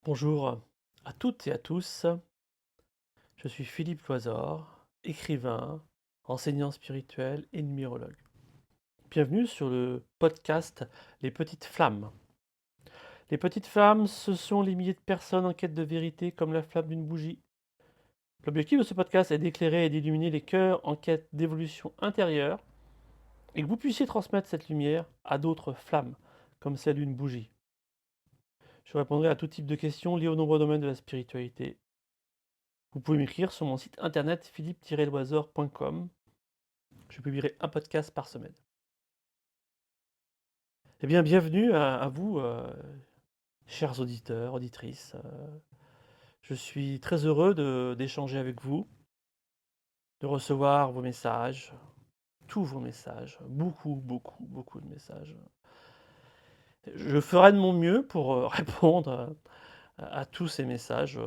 Bonjour à toutes et à tous, je suis Philippe Loisor, écrivain, enseignant spirituel et numérologue. Bienvenue sur le podcast Les Petites Flammes. Les Petites Flammes, ce sont les milliers de personnes en quête de vérité comme la flamme d'une bougie. L'objectif de ce podcast est d'éclairer et d'illuminer les cœurs en quête d'évolution intérieure et que vous puissiez transmettre cette lumière à d'autres flammes, comme celle d'une bougie. Je répondrai à tout type de questions liées aux nombreux domaines de la spiritualité. Vous pouvez m'écrire sur mon site internet philippe-loisor.com. Je publierai un podcast par semaine. Eh bien, bienvenue à vous, chers auditeurs, auditrices. Je suis très heureux d'échanger avec vous, de recevoir vos messages, tous vos messages, beaucoup, beaucoup, beaucoup de messages. Je ferai de mon mieux pour répondre à tous ces messages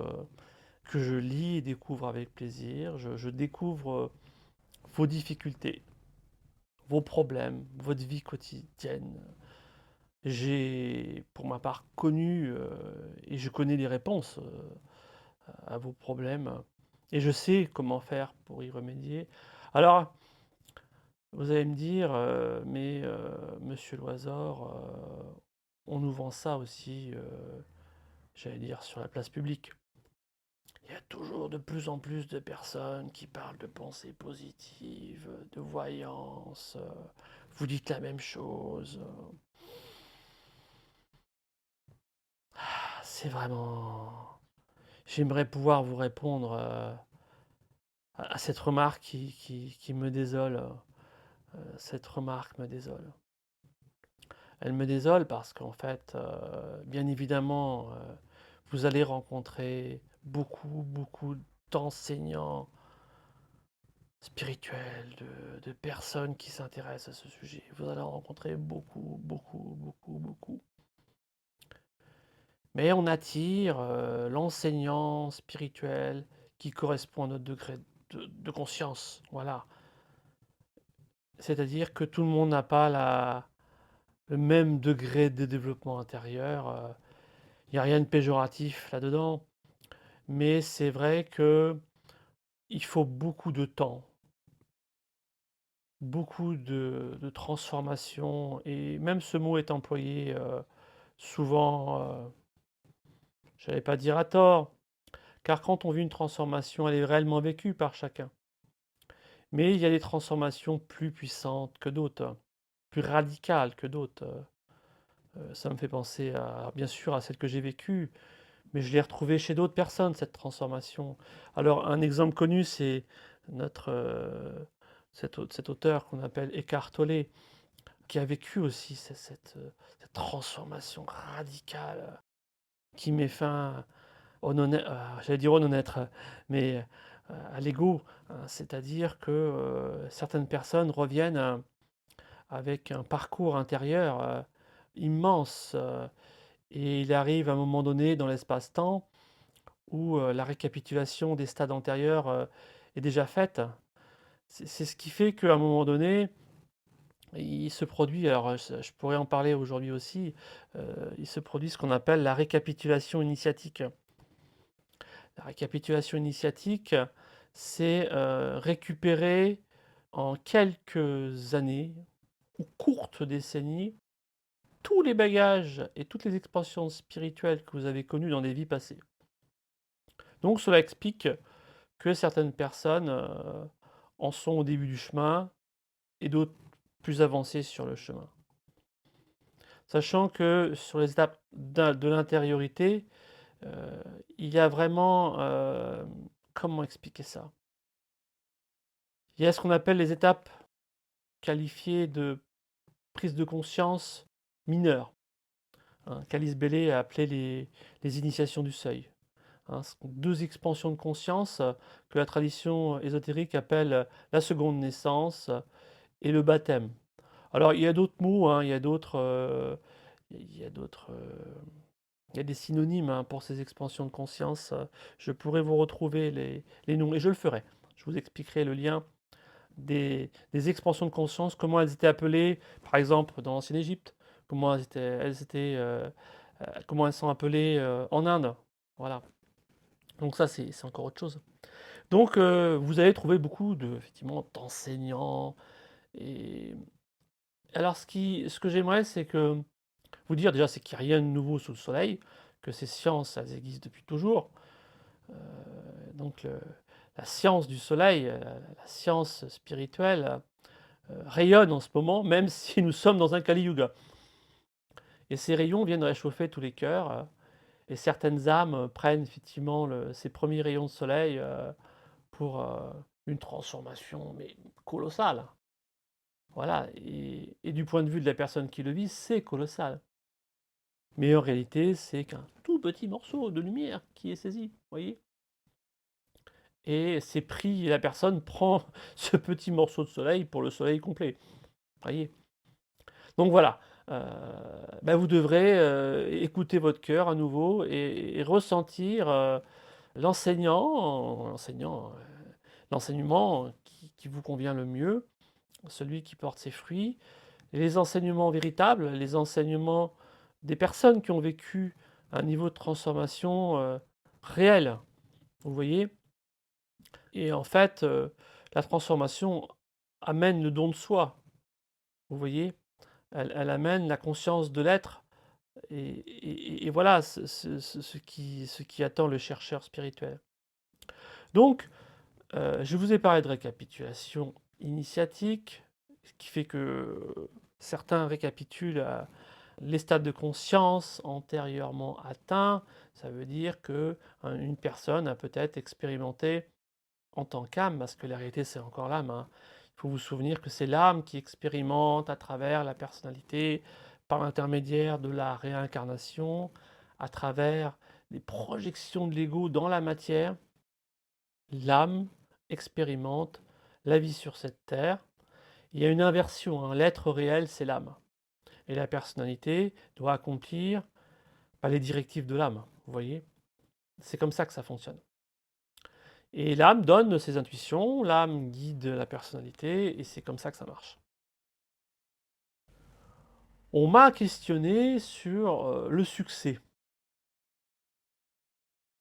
que je lis et découvre avec plaisir. Je découvre vos difficultés, vos problèmes, votre vie quotidienne. J'ai, pour ma part, connu et je connais les réponses à vos problèmes et je sais comment faire pour y remédier. Alors, vous allez me dire, mais Monsieur Loisor, on nous vend ça aussi, j'allais dire, sur la place publique. Il y a toujours de plus en plus de personnes qui parlent de pensée positive, de voyance. Vous dites la même chose. C'est vraiment... J'aimerais pouvoir vous répondre à cette remarque qui me désole. Cette remarque me désole. Elle me désole parce qu'en fait, bien évidemment, vous allez rencontrer beaucoup, beaucoup d'enseignants spirituels, de personnes qui s'intéressent à ce sujet. Vous allez en rencontrer beaucoup, beaucoup, beaucoup, beaucoup. Mais on attire l'enseignant spirituel qui correspond à notre degré de conscience. Voilà. C'est-à-dire que tout le monde n'a pas le même degré de développement intérieur. Il n'y a rien de péjoratif là-dedans, mais c'est vrai que il faut beaucoup de temps, beaucoup de transformation, et même ce mot est employé souvent, je n'allais pas dire à tort, car quand on vit une transformation, elle est réellement vécue par chacun. Mais il y a des transformations plus puissantes que d'autres, plus radicales que d'autres. Ça me fait penser bien sûr à celle que j'ai vécue, mais je l'ai retrouvée chez d'autres personnes, cette transformation. Alors, un exemple connu, c'est notre, cet auteur qu'on appelle Eckhart Tolle, qui a vécu aussi cette transformation radicale qui met fin au j'allais dire au non-être, mais à l'ego. Hein. C'est-à-dire que certaines personnes reviennent avec un parcours intérieur immense. Et il arrive à un moment donné dans l'espace-temps où la récapitulation des stades antérieurs est déjà faite. C'est ce qui fait qu'à un moment donné, il se produit, alors je pourrais en parler aujourd'hui aussi, il se produit ce qu'on appelle la récapitulation initiatique. La récapitulation initiatique, c'est récupérer en quelques années ou courtes décennies tous les bagages et toutes les expansions spirituelles que vous avez connues dans des vies passées. Donc cela explique que certaines personnes en sont au début du chemin et d'autres plus avancées sur le chemin. Sachant que sur les étapes de l'intériorité, euh, il y a vraiment... comment expliquer ça? Il y a ce qu'on appelle les étapes qualifiées de prise de conscience mineure. Hein. Calice Bellé a appelé les initiations du seuil. Hein, ce sont deux expansions de conscience que la tradition ésotérique appelle la seconde naissance et le baptême. Alors il y a d'autres mots, hein, il y a d'autres, il y a des synonymes hein, pour ces expansions de conscience. Je pourrais vous retrouver les noms et je le ferai. Je vous expliquerai le lien des expansions de conscience, comment elles étaient appelées, par exemple dans l'ancienne Égypte, comment comment elles sont appelées en Inde. Voilà. Donc ça, c'est encore autre chose. Donc vous allez trouver beaucoup effectivement, d'enseignants et alors ce que j'aimerais, c'est que vous dire déjà, c'est qu'il n'y a rien de nouveau sous le soleil, que ces sciences, elles existent depuis toujours. Heu, donc la science du soleil, la science spirituelle, rayonne en ce moment, même si nous sommes dans un Kali Yuga. Et ces rayons viennent réchauffer tous les cœurs, et certaines âmes prennent effectivement ces premiers rayons de soleil, pour, une transformation, mais colossale. Voilà, et du point de vue de la personne qui le vit, c'est colossal. Mais en réalité, c'est qu'un tout petit morceau de lumière qui est saisi, vous voyez? Et c'est pris la personne prend ce petit morceau de soleil pour le soleil complet, voyez? Donc voilà, heu, vous devrez, écouter votre cœur à nouveau et ressentir, l'enseignement qui vous convient le mieux, celui qui porte ses fruits. Les enseignements véritables, les enseignements des personnes qui ont vécu un niveau de transformation, réel, vous voyez? Et en fait, la transformation amène le don de soi, vous voyez? Elle amène la conscience de l'être et voilà ce qui attend le chercheur spirituel. Donc, je vous ai parlé de récapitulation initiatique, ce qui fait que certains récapitulent, les stades de conscience antérieurement atteints. Ça veut dire que, une personne a peut-être expérimenté en tant qu'âme, parce que la réalité c'est encore l'âme, hein. Il faut vous souvenir que c'est l'âme qui expérimente à travers la personnalité, par l'intermédiaire de la réincarnation, à travers les projections de l'ego dans la matière. L'âme expérimente la vie sur cette terre. Il y a une inversion, hein, l'être réel, c'est l'âme. Et la personnalité doit accomplir les directives de l'âme, vous voyez? C'est comme ça que ça fonctionne. Et l'âme donne ses intuitions, l'âme guide la personnalité, et c'est comme ça que ça marche. On m'a questionné sur le succès,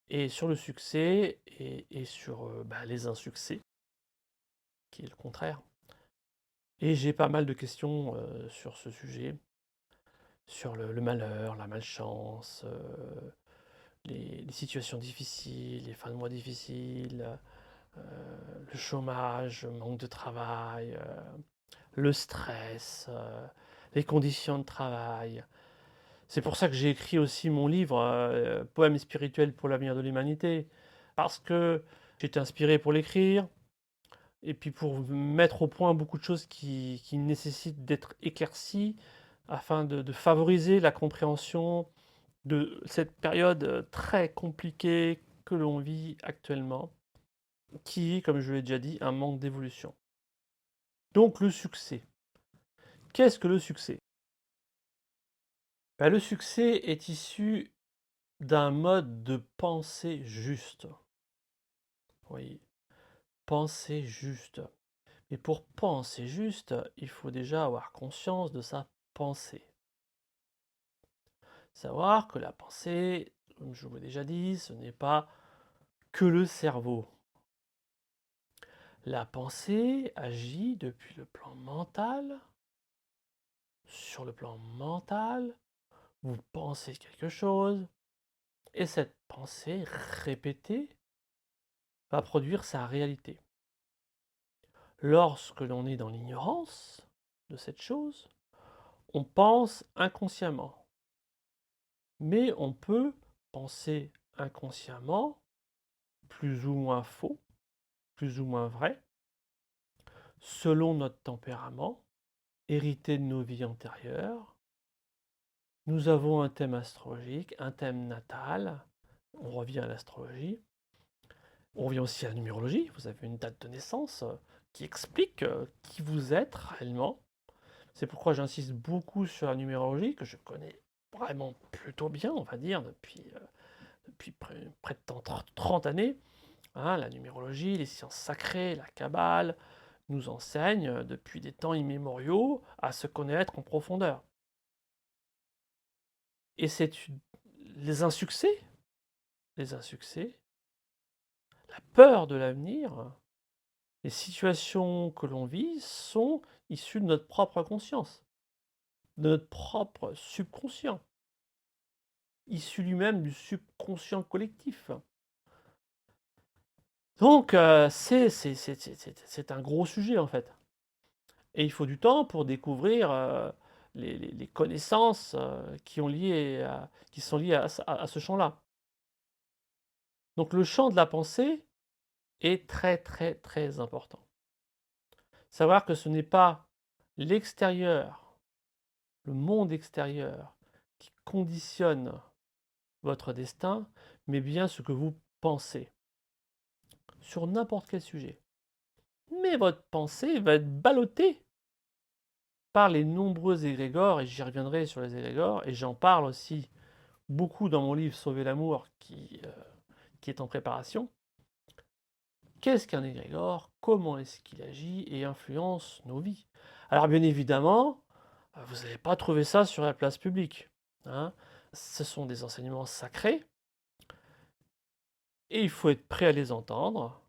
et sur le succès, et sur les insuccès, qui est le contraire. Et j'ai pas mal de questions sur ce sujet, sur le malheur, la malchance, les situations difficiles, les fins de mois difficiles, heu, le chômage, le manque de travail, le stress, les conditions de travail. C'est pour ça que j'ai écrit aussi mon livre, Poèmes spirituels pour l'avenir de l'humanité, parce que j'étais inspiré pour l'écrire et puis pour mettre au point beaucoup de choses qui nécessitent d'être éclaircies afin de favoriser la compréhension de cette période, très compliquée que l'on vit actuellement, qui est, comme je l'ai déjà dit, un manque d'évolution. Donc le succès. Qu'est-ce que le succès? Le succès est issu d'un mode de pensée juste. Oui, penser juste. Et pour penser juste, il faut déjà avoir conscience de sa pensée. Savoir que la pensée, comme je vous l'ai déjà dit, ce n'est pas que le cerveau. La pensée agit depuis le plan mental. Sur le plan mental, vous pensez quelque chose, et cette pensée répétée va produire sa réalité. Lorsque l'on est dans l'ignorance de cette chose, on pense inconsciemment. Mais on peut penser inconsciemment, plus ou moins faux, plus ou moins vrai, selon notre tempérament, hérité de nos vies antérieures. Nous avons un thème astrologique, un thème natal, on revient à l'astrologie, on revient aussi à la numérologie, vous avez une date de naissance qui explique qui vous êtes réellement. C'est pourquoi j'insiste beaucoup sur la numérologie, que je connais vraiment plutôt bien, on va dire, depuis près de 30 années. Hein, la numérologie, les sciences sacrées, la Kabbale nous enseignent depuis des temps immémoriaux à se connaître en profondeur. Et les insuccès, les insuccès, la peur de l'avenir, les situations que l'on vit sont issues de notre propre conscience, de notre propre subconscient, issu lui-même du subconscient collectif. Donc c'est un gros sujet, en fait, et il faut du temps pour découvrir, les connaissances, qui sont liées à ce champ-là. Donc le champ de la pensée est très, très, très important. Savoir que ce n'est pas l'extérieur, le monde extérieur qui conditionne votre destin, mais bien ce que vous pensez, sur n'importe quel sujet. Mais votre pensée va être ballottée par les nombreux égrégores, et j'y reviendrai sur les égrégores, et j'en parle aussi beaucoup dans mon livre Sauver l'amour qui est en préparation. Qu'est-ce qu'un égrégore? Comment est-ce qu'il agit et influence nos vies? Alors bien évidemment, vous n'allez pas trouver ça sur la place publique, hein. Ce sont des enseignements sacrés et il faut être prêt à les entendre,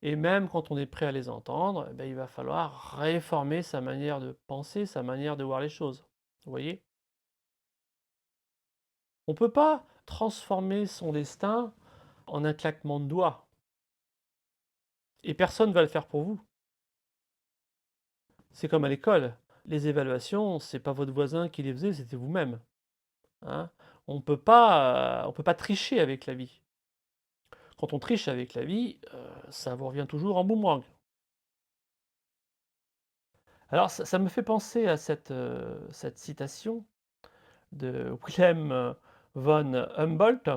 et même quand on est prêt à les entendre, eh il va falloir réformer sa manière de penser, sa manière de voir les choses. Vous voyez? On ne peut pas transformer son destin en un claquement de doigts, et personne ne va le faire pour vous. C'est comme à l'école, les évaluations, c'est pas votre voisin qui les faisait, c'était vous-même, hein. On peut pas tricher avec la vie. Quand on triche avec la vie, ça vous revient toujours en boomerang. Alors ça me fait penser à cette citation de Wilhelm, von Humboldt.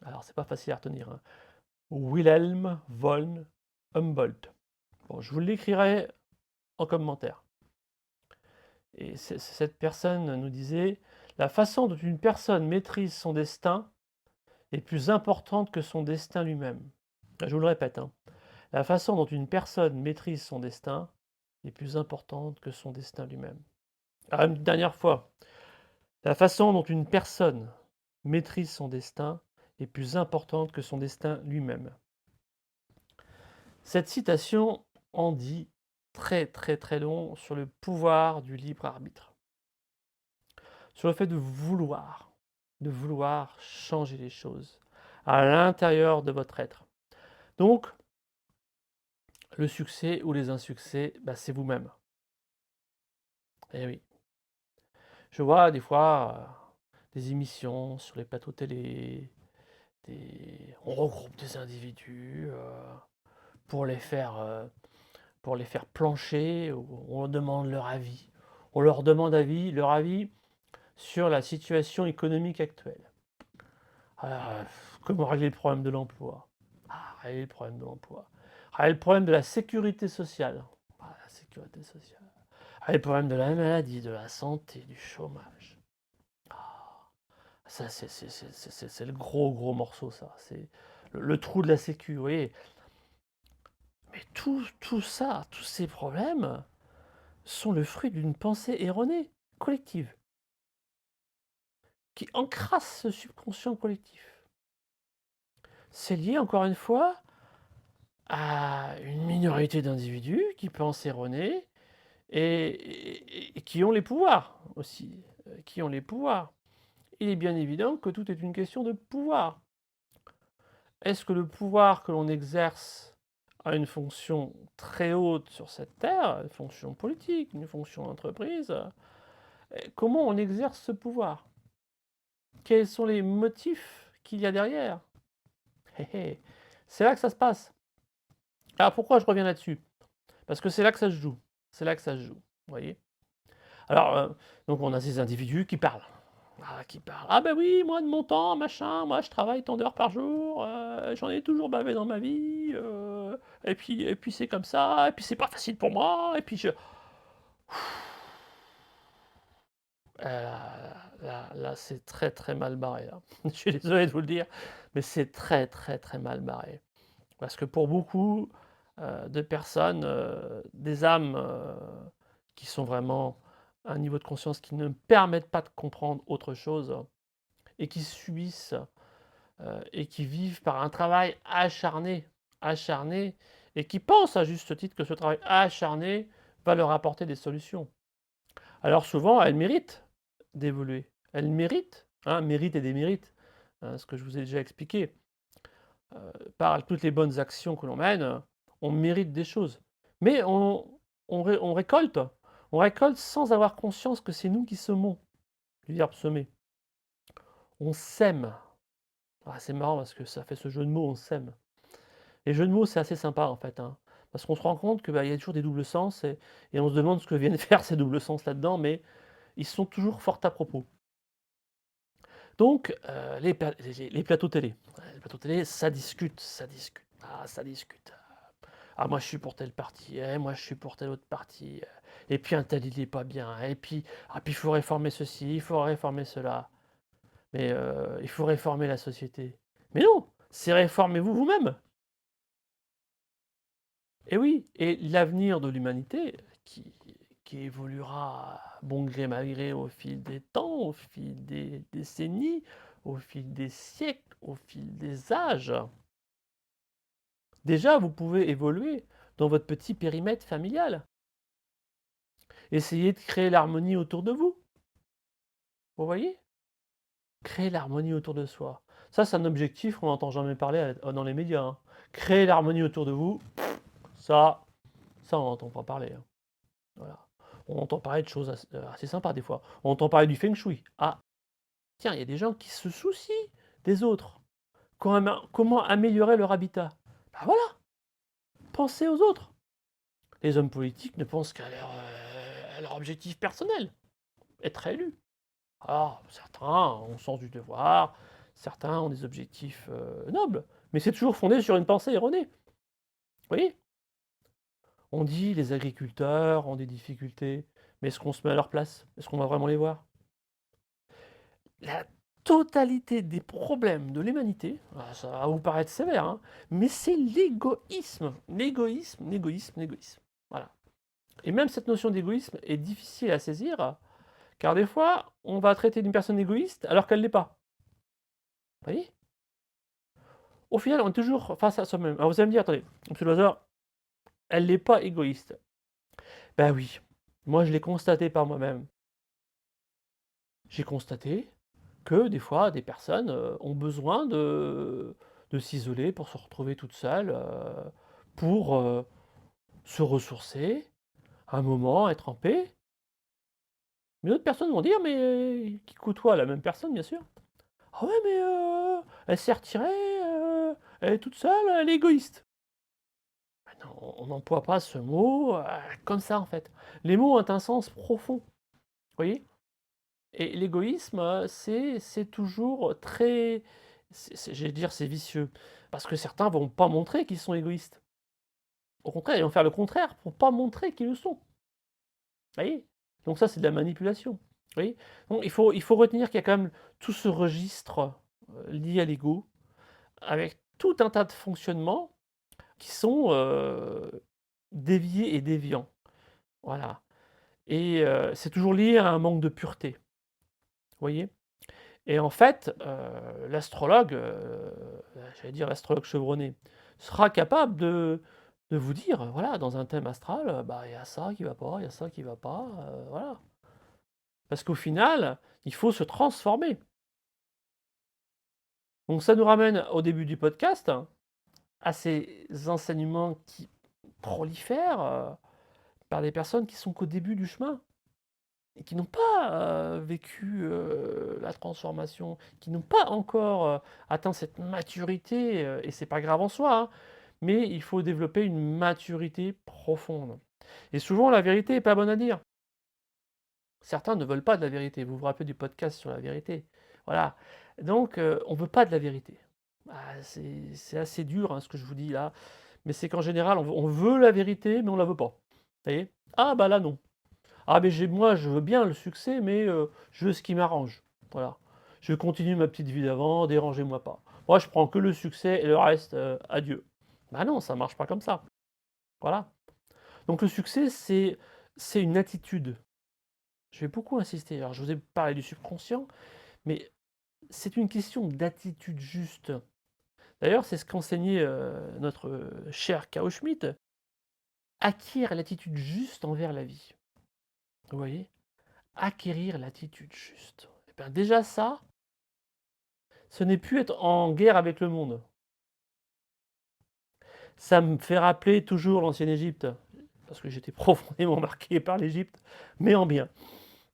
Alors c'est pas facile à retenir, hein. Wilhelm von Humboldt. Bon, je vous l'écrirai en commentaire, et cette personne nous disait: «La façon dont une personne maîtrise son destin est plus importante que son destin lui-même». Je vous le répète, hein. La façon dont une personne maîtrise son destin est plus importante que son destin lui-même. Alors une dernière fois, la façon dont une personne maîtrise son destin est plus importante que son destin lui-même. Cette citation en dit très très très long sur le pouvoir du libre arbitre, sur le fait de vouloir changer les choses à l'intérieur de votre être. Donc, le succès ou les insuccès, c'est vous-même. Eh oui. Je vois des fois, des émissions sur les plateaux télé, on regroupe des individus, pour les faire plancher, on leur demande leur avis. On leur demande leur avis sur la situation économique actuelle. Ah, comment régler le problème de l'emploi? Ah, régler le problème de l'emploi. Régler le problème de la sécurité sociale. Ah, la sécurité sociale. Régler le problème de la maladie, de la santé, du chômage. Ah, ça, c'est le gros, gros morceau, ça. C'est le trou de la sécu, vous voyez. Mais tout ça, tous ces problèmes sont le fruit d'une pensée erronée, collective, qui encrasse ce subconscient collectif. C'est lié, encore une fois, à une minorité d'individus qui pensent erronés et qui ont les pouvoirs aussi, qui ont les pouvoirs. Il est bien évident que tout est une question de pouvoir. Est-ce que le pouvoir que l'on exerce a une fonction très haute sur cette terre, une fonction politique, une fonction d'entreprise? Comment on exerce ce pouvoir? Quels sont les motifs qu'il y a derrière? Hé hé, c'est là que ça se passe. Alors pourquoi je reviens là-dessus? Parce que c'est là que ça se joue. C'est là que ça se joue, vous voyez? Alors, donc on a ces individus qui parlent. Ah, qui parlent: «Ah ben oui, moi de mon temps, machin, moi je travaille tant d'heures par jour, j'en ai toujours bavé dans ma vie, et puis c'est comme ça, et puis c'est pas facile pour moi, et puis je». Là, c'est très, très mal barré, là. Je suis désolé de vous le dire, mais c'est très, très, très mal barré. Parce que pour beaucoup, de personnes, des âmes, qui sont vraiment à un niveau de conscience qui ne permettent pas de comprendre autre chose et qui subissent, et qui vivent par un travail acharné et qui pensent à juste titre que ce travail acharné va leur apporter des solutions. Alors souvent, elles méritent d'évoluer. Elles méritent, hein, mérite et démérite, ce que je vous ai déjà expliqué. Par toutes les bonnes actions que l'on mène, on mérite des choses. Mais on récolte sans avoir conscience que c'est nous qui semons, du verbe semer. On sème. Ah, c'est marrant parce que ça fait ce jeu de mots, on sème. Les jeux de mots, c'est assez sympa en fait, hein, parce qu'on se rend compte que, bah, il y a toujours des doubles sens et on se demande ce que viennent faire ces doubles sens là-dedans, mais ils sont toujours fort à propos. Donc les plateaux télé. Ouais, les plateaux télé, ça discute, ça discute. Ah, ça discute. Ah, moi je suis pour tel parti, eh, moi je suis pour tel autre parti, et puis un tel il est pas bien, et puis ah, puis il faut réformer ceci, il faut réformer cela, mais il faut réformer la société. Mais non, c'est réformez-vous vous-même. Et oui, et l'avenir de l'humanité qui qui évoluera bon gré mal gré au fil des temps, au fil des décennies, au fil des siècles, au fil des âges. Déjà, vous pouvez évoluer dans votre petit périmètre familial. Essayez de créer l'harmonie autour de vous. Vous voyez? Créer l'harmonie autour de soi. Ça, c'est un objectif qu'on n'entend jamais parler dans les médias, hein. Créer l'harmonie autour de vous, ça ça on n'entend pas parler, hein. Voilà. On entend parler de choses assez sympas des fois. On entend parler du feng shui. Ah, tiens, il y a des gens qui se soucient des autres. Comment améliorer leur habitat? Bah voilà, pensez aux autres. Les hommes politiques ne pensent à leur objectif personnel, être élu. Alors, certains ont le sens du devoir, certains ont des objectifs nobles, mais c'est toujours fondé sur une pensée erronée. Vous voyez? On dit les agriculteurs ont des difficultés, mais est-ce qu'on se met à leur place? Est-ce qu'on va vraiment les voir? La totalité des problèmes de l'humanité, ah, ça va vous paraître sévère, hein, mais c'est l'égoïsme. L'égoïsme, l'égoïsme, l'égoïsme. Voilà. Et même cette notion d'égoïsme est difficile à saisir, car des fois, on va traiter une personne égoïste alors qu'elle ne l'est pas. Vous voyez? Au final, on est toujours face à soi-même. Alors vous allez me dire: «Attendez, monsieur Loiseau, elle n'est pas égoïste». Ben oui, moi je l'ai constaté par moi-même. J'ai constaté que des fois, des personnes, ont besoin de s'isoler pour se retrouver toutes seules, pour, se ressourcer, un moment, être en paix. Mais d'autres personnes vont dire, mais qui côtoient la même personne, bien sûr: «Ah ouais, mais elle s'est retirée, elle est toute seule, elle est égoïste». Bah non, on n'emploie pas ce mot, comme ça, en fait. Les mots ont un sens profond, vous voyez? Et l'égoïsme, c'est toujours très c'est j'allais dire c'est vicieux, parce que certains vont pas montrer qu'ils sont égoïstes. Au contraire, ils vont faire le contraire pour pas montrer qu'ils le sont. Vous voyez? Donc ça, c'est de la manipulation. Vous voyez? Donc il faut retenir qu'il y a quand même tout ce registre, lié à l'ego, avec tout un tas de fonctionnements qui sont, déviés et déviants. Voilà, et c'est toujours lié à un manque de pureté. Vous voyez? Et en fait, l'astrologue, j'allais dire l'astrologue chevronné, sera capable de vous dire, voilà, dans un thème astral, bah, il y a ça qui va pas, il y a ça qui va pas, voilà. Parce qu'au final, il faut se transformer. Donc ça nous ramène au début du podcast, à ces enseignements qui prolifèrent, par des personnes qui sont qu'au début du chemin. Et qui n'ont pas, vécu, la transformation, qui n'ont pas encore, atteint cette maturité, et c'est pas grave en soi, hein, mais il faut développer une maturité profonde. Et souvent la vérité est pas bonne à dire. Certains ne veulent pas de la vérité. Vous vous rappelez du podcast sur la vérité? Voilà. Donc on veut pas de la vérité. Ah, c'est assez dur, hein, ce que je vous dis là, mais c'est qu'en général on veut la vérité, mais on la veut pas. Vous voyez? Ah bah là non. Ah mais moi je veux bien le succès, mais je veux ce qui m'arrange. Voilà. Je continue ma petite vie d'avant, dérangez-moi pas. Moi je prends que le succès et le reste, adieu. Bah non, ça marche pas comme ça. Voilà. Donc le succès, c'est une attitude. Je vais beaucoup insister. Alors je vous ai parlé du subconscient, mais c'est une question d'attitude juste. D'ailleurs, c'est ce qu'enseignait, notre, cher Carl Schmitt: «Acquérir l'attitude juste envers la vie». Vous voyez? Acquérir l'attitude juste. Et ben, déjà ça, ce n'est plus être en guerre avec le monde. Ça me fait rappeler toujours l'ancienne Égypte, parce que j'étais profondément marqué par l'Égypte, mais en bien,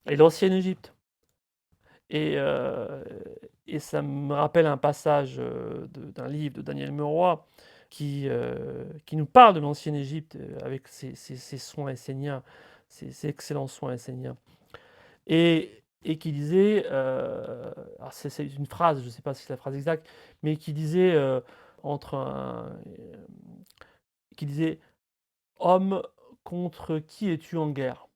et l'ancienne Égypte. Et et ça me rappelle un passage, d'un livre de Daniel Meroy qui nous parle de l'ancienne Égypte, avec ses soins esséniens, ses excellents soins esséniens, et qui disait, alors c'est une phrase, je ne sais pas si c'est la phrase exacte, mais qui disait, entre un, qui disait: «Homme, contre qui es-tu en guerre?»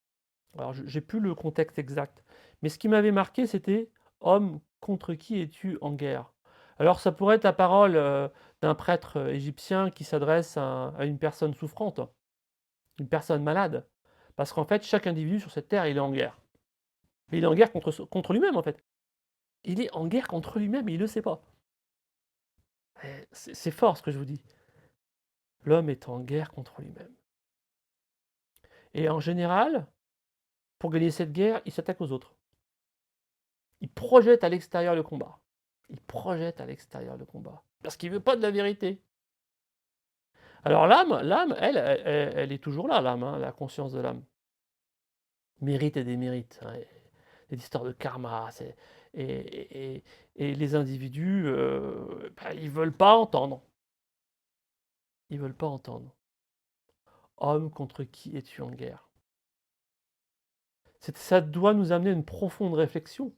Alors je j'ai plus le contexte exact, mais ce qui m'avait marqué, c'était: «Homme, contre qui es-tu en guerre?» Alors ça pourrait être la parole, d'un prêtre, égyptien qui s'adresse à une personne souffrante, une personne malade, parce qu'en fait, chaque individu sur cette terre, il est en guerre. Mais il est en guerre contre lui-même, en fait. Il est en guerre contre lui-même et il le sait pas. C'est fort ce que je vous dis. L'homme est en guerre contre lui-même, et en général, pour gagner cette guerre, il s'attaque aux autres. Il projette à l'extérieur le combat. Il projette à l'extérieur le combat. Parce qu'il veut pas de la vérité. Alors l'âme, elle est toujours là, l'âme, hein, la conscience de l'âme. Mérite et démérite, hein, et l'histoire de karma, et les individus, bah, ils veulent pas entendre. Ils veulent pas entendre. Homme, contre qui es-tu en guerre? Ça doit nous amener à une profonde réflexion,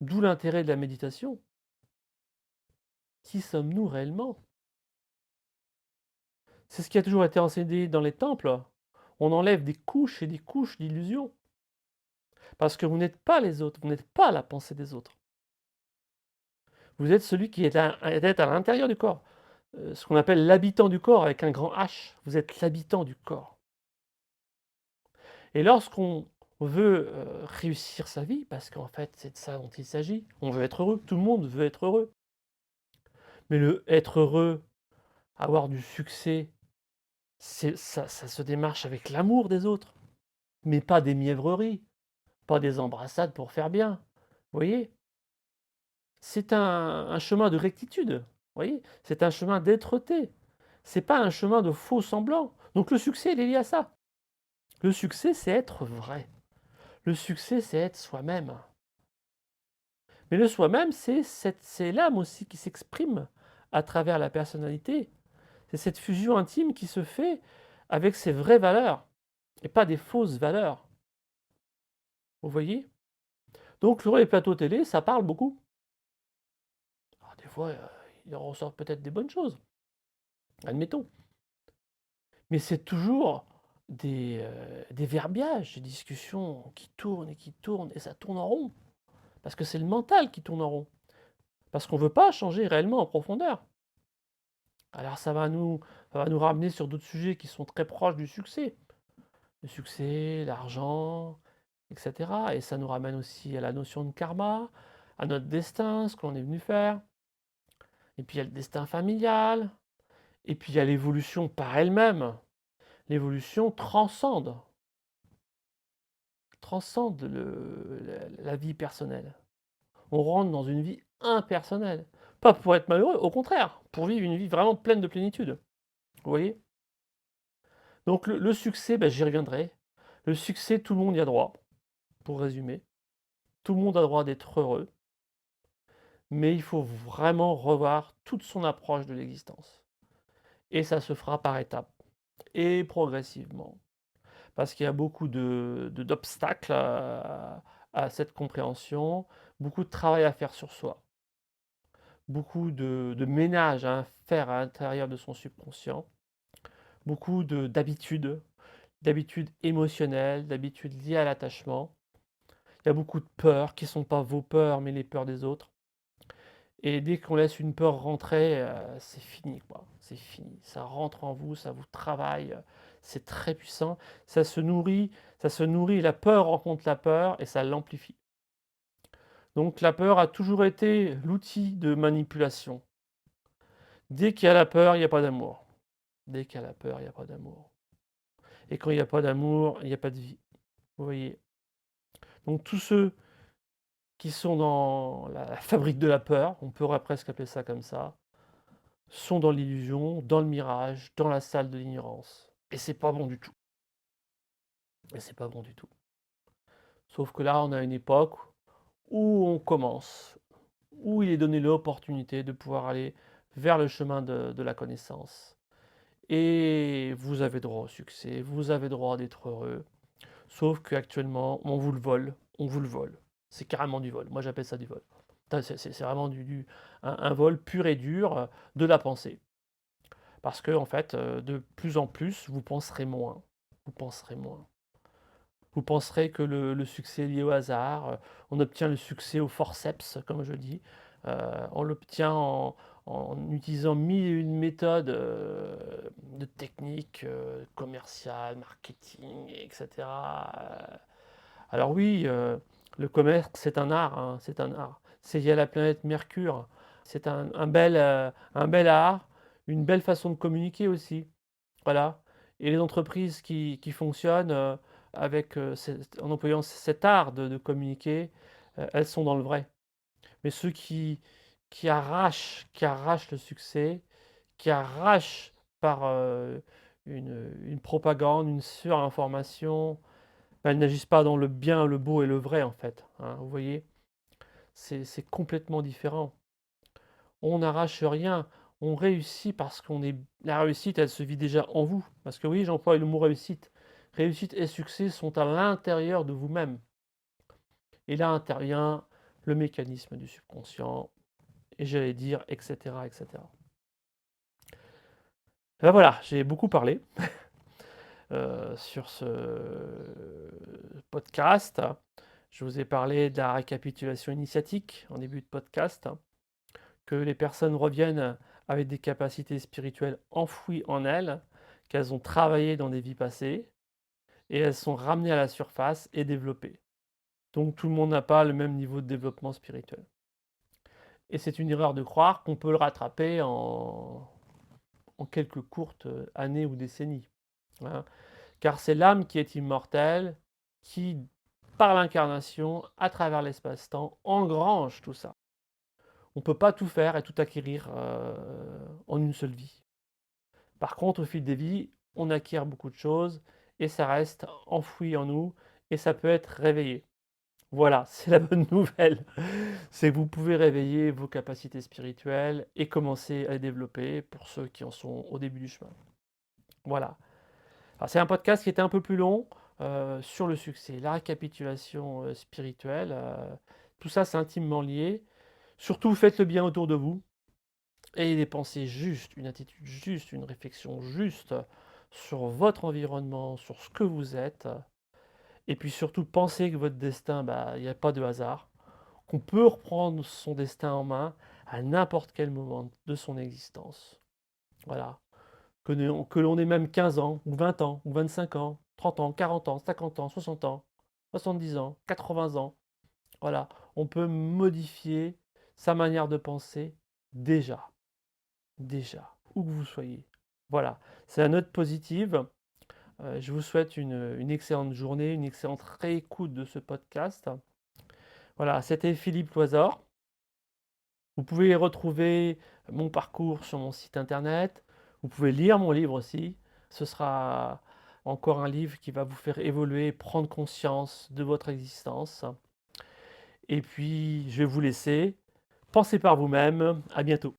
d'où l'intérêt de la méditation. Qui sommes-nous réellement? C'est ce qui a toujours été enseigné dans les temples. On enlève des couches et des couches d'illusions. Parce que vous n'êtes pas les autres, vous n'êtes pas la pensée des autres. Vous êtes celui qui est à l'intérieur du corps. Ce qu'on appelle l'habitant du corps avec un grand H. Vous êtes l'habitant du corps. Et lorsqu'on veut réussir sa vie, parce qu'en fait c'est de ça dont il s'agit, on veut être heureux, tout le monde veut être heureux. Mais le être heureux, avoir du succès, ça se démarche avec l'amour des autres, mais pas des mièvreries, pas des embrassades pour faire bien. Vous voyez? C'est un chemin de rectitude, vous voyez? C'est un chemin d'être-té. C'est pas un chemin de faux semblants. Donc le succès, il est lié à ça. Le succès, c'est être vrai. Le succès, c'est être soi-même. Mais le soi-même, c'est l'âme aussi qui s'exprime à travers la personnalité. C'est cette fusion intime qui se fait avec ses vraies valeurs et pas des fausses valeurs. Vous voyez? Donc sur les plateaux télé, ça parle beaucoup. Alors des fois, il en ressort peut-être des bonnes choses, admettons. Mais c'est toujours des verbiages, des discussions qui tournent et ça tourne en rond. Parce que c'est le mental qui tourne en rond. Parce qu'on ne veut pas changer réellement en profondeur. Alors ça va nous ramener sur d'autres sujets qui sont très proches du succès. Le succès, l'argent, et cetera, et ça nous ramène aussi à la notion de karma, à notre destin, ce qu'on est venu faire. Et puis il y a le destin familial, et puis il y a l'évolution par elle-même. L'évolution transcende la vie personnelle. On rentre dans une vie impersonnelle. Pas pour être malheureux, au contraire, pour vivre une vie vraiment pleine de plénitude. Vous voyez? Donc le succès, bah, j'y reviendrai. Le succès, tout le monde y a droit, pour résumer. Tout le monde a droit d'être heureux, mais il faut vraiment revoir toute son approche de l'existence. Et ça se fera par étapes et progressivement. Parce qu'il y a beaucoup d'obstacles à cette compréhension, beaucoup de travail à faire sur soi, beaucoup de ménage à faire à l'intérieur de son subconscient, beaucoup d'habitudes émotionnelles, d'habitudes liées à l'attachement. Il y a beaucoup de peurs qui ne sont pas vos peurs, mais les peurs des autres. Et dès qu'on laisse une peur rentrer, c'est fini, quoi. C'est fini. Ça rentre en vous, ça vous travaille, c'est très puissant. Ça se nourrit, la peur rencontre la peur et ça l'amplifie. Donc la peur a toujours été l'outil de manipulation. Dès qu'il y a la peur, il n'y a pas d'amour. Dès qu'il y a la peur, il n'y a pas d'amour. Et quand il n'y a pas d'amour, il n'y a pas de vie. Vous voyez? Donc tous ceux qui sont dans la fabrique de la peur, on pourrait presque appeler ça comme ça, sont dans l'illusion, dans le mirage, dans la salle de l'ignorance. Et c'est pas bon du tout. Et c'est pas bon du tout. Sauf que là, on a une époque où on commence, où il est donné l'opportunité de pouvoir aller vers le chemin de la connaissance. Et vous avez droit au succès, vous avez droit d'être heureux. Sauf qu'actuellement, on vous le vole, on vous le vole. C'est carrément du vol. Moi, j'appelle ça du vol. C'est vraiment un vol pur et dur de la pensée. Parce que, en fait, de plus en plus, vous penserez moins. Vous penserez moins. Vous penserez que le succès est lié au hasard. On obtient le succès au forceps, comme je dis. On l'obtient en utilisant mille et une méthodes de techniques commerciales, marketing, etc. Alors oui, le commerce, c'est un art, hein, c'est un art. C'est lié à la planète Mercure. C'est un bel art, une belle façon de communiquer aussi. Voilà. Et les entreprises qui fonctionnent avec, en employant cet art de communiquer, elles sont dans le vrai. Mais ceux qui arrachent le succès, qui arrachent par une propagande, une surinformation, ben, elles n'agissent pas dans le bien, le beau et le vrai en fait, hein, vous voyez? C'est complètement différent. On n'arrache rien, on réussit parce qu'on est la réussite, elle se vit déjà en vous. Parce que oui, j'emploie le mot réussite. Réussite et succès sont à l'intérieur de vous-même. Et là intervient le mécanisme du subconscient, et j'allais dire, etc., etc. Ben voilà, j'ai beaucoup parlé sur ce podcast. Je vous ai parlé de la récapitulation initiatique en début de podcast, que les personnes reviennent avec des capacités spirituelles enfouies en elles, qu'elles ont travaillé dans des vies passées, et elles sont ramenées à la surface et développées. Donc tout le monde n'a pas le même niveau de développement spirituel. Et c'est une erreur de croire qu'on peut le rattraper en quelques courtes années ou décennies, hein. Car c'est l'âme qui est immortelle, qui, par l'incarnation, à travers l'espace-temps, engrange tout ça. On ne peut pas tout faire et tout acquérir en une seule vie. Par contre, au fil des vies, on acquiert beaucoup de choses et ça reste enfoui en nous et ça peut être réveillé. Voilà, c'est la bonne nouvelle. C'est que vous pouvez réveiller vos capacités spirituelles et commencer à les développer pour ceux qui en sont au début du chemin. Voilà. Alors c'est un podcast qui était un peu plus long sur le succès, la récapitulation spirituelle. Tout ça, c'est intimement lié. Surtout, faites le bien autour de vous. Ayez des pensées justes, une attitude juste, une réflexion juste sur votre environnement, sur ce que vous êtes. Et puis surtout, pensez que votre destin, bah, il n'y a pas de hasard, qu'on peut reprendre son destin en main à n'importe quel moment de son existence. Voilà. Que l'on ait même 15 ans, ou 20 ans, ou 25 ans, 30 ans, 40 ans, 50 ans, 60 ans, 70 ans, 80 ans. Voilà. On peut modifier sa manière de penser déjà. Déjà, où que vous soyez. Voilà, c'est la note positive. Je vous souhaite une excellente journée, une excellente réécoute de ce podcast. Voilà, c'était Philippe Loisor. Vous pouvez retrouver mon parcours sur mon site internet. Vous pouvez lire mon livre aussi. Ce sera encore un livre qui va vous faire évoluer, prendre conscience de votre existence. Et puis, je vais vous laisser. Pensez par vous-même. À bientôt.